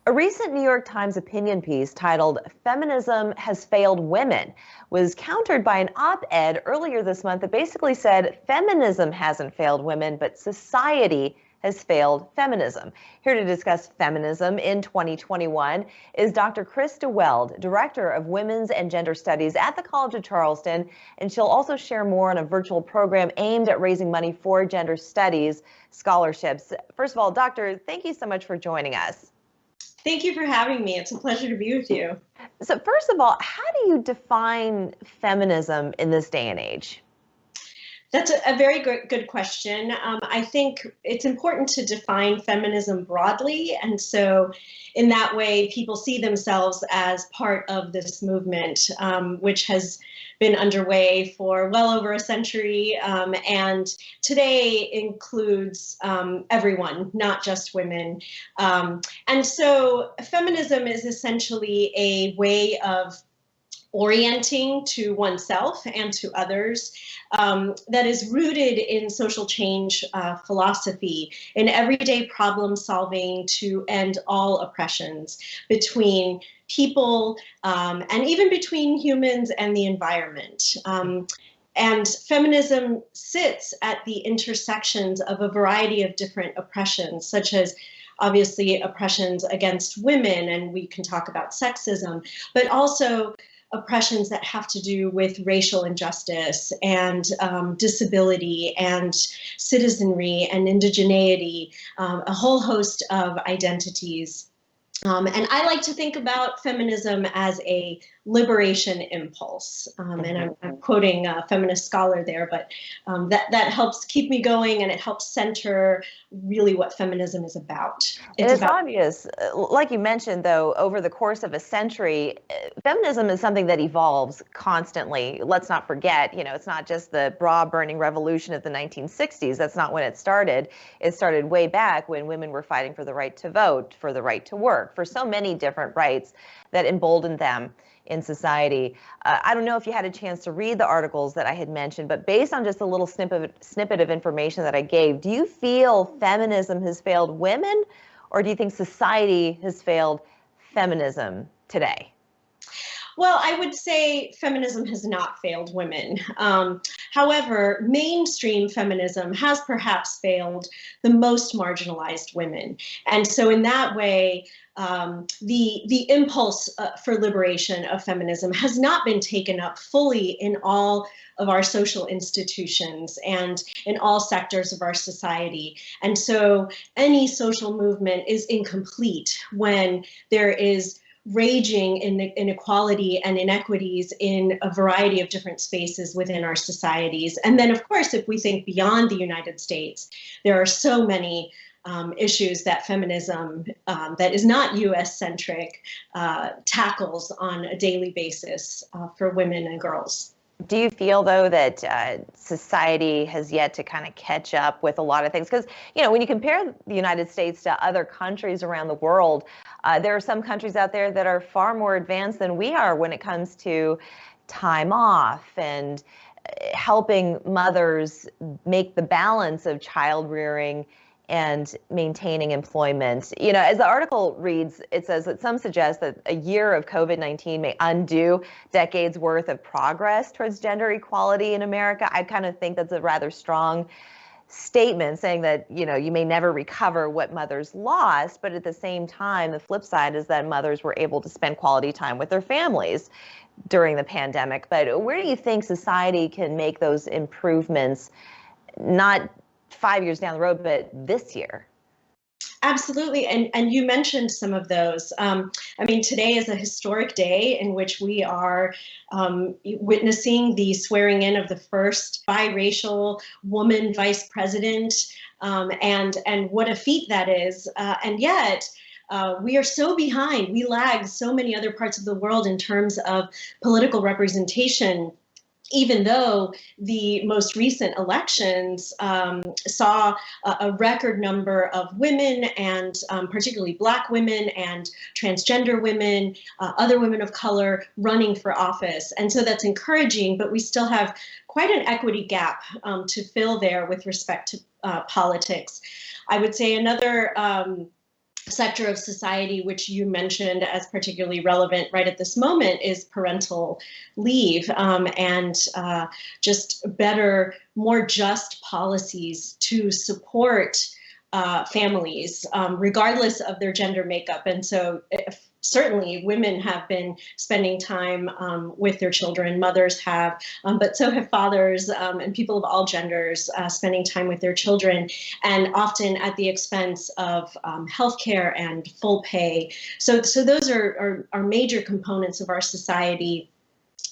A recent New York Times opinion piece titled "Feminism Has Failed Women" was countered by an op-ed earlier this month that basically said feminism hasn't failed women, but society has failed feminism. Here to discuss feminism in 2021 is Dr. Kris Welde, Director of Women's and Gender Studies at the College of Charleston, and she'll also share more on a virtual program aimed at raising money for gender studies scholarships. First of all, Doctor, thank you so much for joining us. Thank you for having me. It's a pleasure to be with you. So first of all, how do you define feminism in this day and age? That's a very good question. I think it's important to define feminism broadly. And so in that way, people see themselves as part of this movement, which has been underway for well over a century, and today includes everyone, not just women. And so feminism is essentially a way of orienting to oneself and to others that is rooted in social change philosophy, in everyday problem solving to end all oppressions between people and even between humans and the environment. And feminism sits at the intersections of a variety of different oppressions, such as obviously oppressions against women, and we can talk about sexism, but also oppressions that have to do with racial injustice and disability and citizenry and indigeneity, a whole host of identities. And I like to think about feminism as a liberation impulse. And I'm quoting a feminist scholar there, but that helps keep me going, and it helps center really what feminism is about. It's obvious, like you mentioned, though, over the course of a century, feminism is something that evolves constantly. Let's not forget, it's not just the bra burning revolution of the 1960s. That's not when it started. It started way back when women were fighting for the right to vote, for the right to work, for so many different rights that emboldened them in society. I don't know if you had a chance to read the articles that I had mentioned, but based on just a little snippet of information that I gave, do you feel feminism has failed women, or do you think society has failed feminism today? Well, I would say feminism has not failed women. However, mainstream feminism has perhaps failed the most marginalized women. And so in that way, the impulse for liberation of feminism has not been taken up fully in all of our social institutions and in all sectors of our society. And so any social movement is incomplete when there is raging inequality and inequities in a variety of different spaces within our societies. And then, of course, if we think beyond the United States, there are so many issues that feminism that is not US-centric tackles on a daily basis for women and girls. Do you feel, though, that society has yet to kind of catch up with a lot of things? Because, when you compare the United States to other countries around the world, there are some countries out there that are far more advanced than we are when it comes to time off and helping mothers make the balance of child rearing and maintaining employment. As the article reads, it says that some suggest that a year of COVID-19 may undo decades worth of progress towards gender equality in America. I kind of think that's a rather strong statement, saying that, you may never recover what mothers lost, but at the same time, the flip side is that mothers were able to spend quality time with their families during the pandemic. But where do you think society can make those improvements, not 5 years down the road, but this year? Absolutely. And you mentioned some of those. Today is a historic day in which we are witnessing the swearing in of the first biracial woman vice president. And what a feat that is. And yet, we are so behind. We lag so many other parts of the world in terms of political representation, even though the most recent elections saw a record number of women, and particularly Black women and transgender women, other women of color running for office. And so that's encouraging, but we still have quite an equity gap to fill there with respect to politics. I would say another sector of society, which you mentioned as particularly relevant right at this moment, is parental leave, and just better, more just policies to support families, regardless of their gender makeup. And so certainly women have been spending time with their children, mothers have, but so have fathers and people of all genders spending time with their children, and often at the expense of healthcare and full pay. So those are major components of our society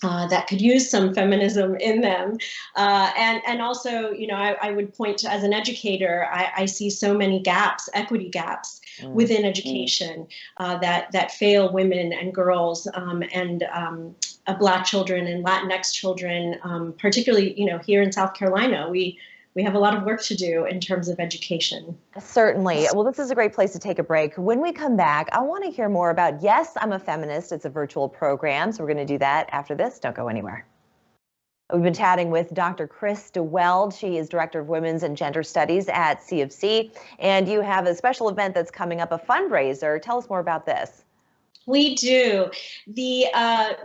that could use some feminism in them. And also, I would point to, as an educator, I see so many gaps, equity gaps within education that fail women and girls and Black children and Latinx children, particularly, here in South Carolina. We have a lot of work to do in terms of education. Certainly. Well, this is a great place to take a break. When we come back, I want to hear more about Yes, I'm a Feminist. It's a virtual program, so we're going to do that after this. Don't go anywhere. We've been chatting with Dr. Kris Welde. She is Director of Women's and Gender Studies at C of C, and you have a special event that's coming up, a fundraiser. Tell us more about this. We do. The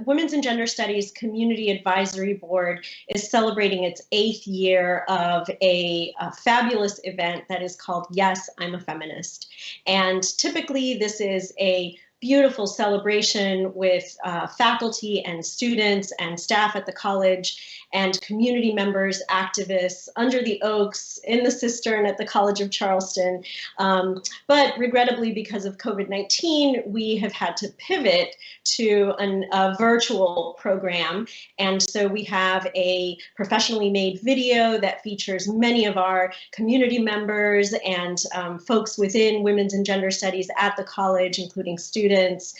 Women's and Gender Studies Community Advisory Board is celebrating its 8th year of a fabulous event that is called Yes, I'm a Feminist. And typically this is a beautiful celebration with faculty and students and staff at the college and community members, activists under the oaks, in the cistern at the College of Charleston. But regrettably, because of COVID-19, we have had to pivot to a virtual program. And so we have a professionally made video that features many of our community members and folks within women's and gender studies at the college, including students,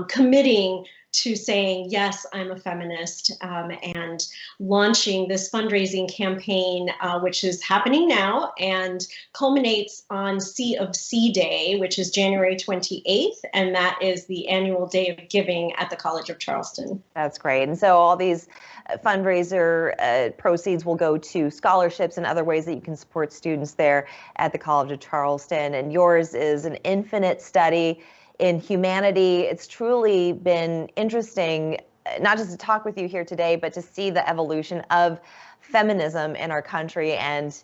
committing to saying, yes, I'm a feminist, and launching this fundraising campaign, which is happening now and culminates on C of C Day, which is January 28th, and that is the annual day of giving at the College of Charleston. That's great. And so all these fundraiser proceeds will go to scholarships and other ways that you can support students there at the College of Charleston. And yours is an infinite study in humanity. It's truly been interesting, not just to talk with you here today, but to see the evolution of feminism in our country and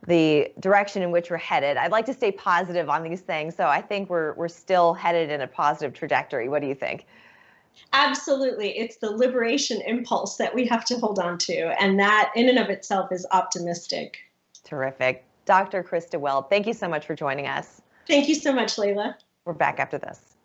the direction in which we're headed. I'd like to stay positive on these things, so I think we're still headed in a positive trajectory. What do you think? Absolutely. It's the liberation impulse that we have to hold on to, and that in and of itself is optimistic. Terrific. Dr. Kris Welde, thank you so much for joining us. Thank you so much, Leyla. We're back after this.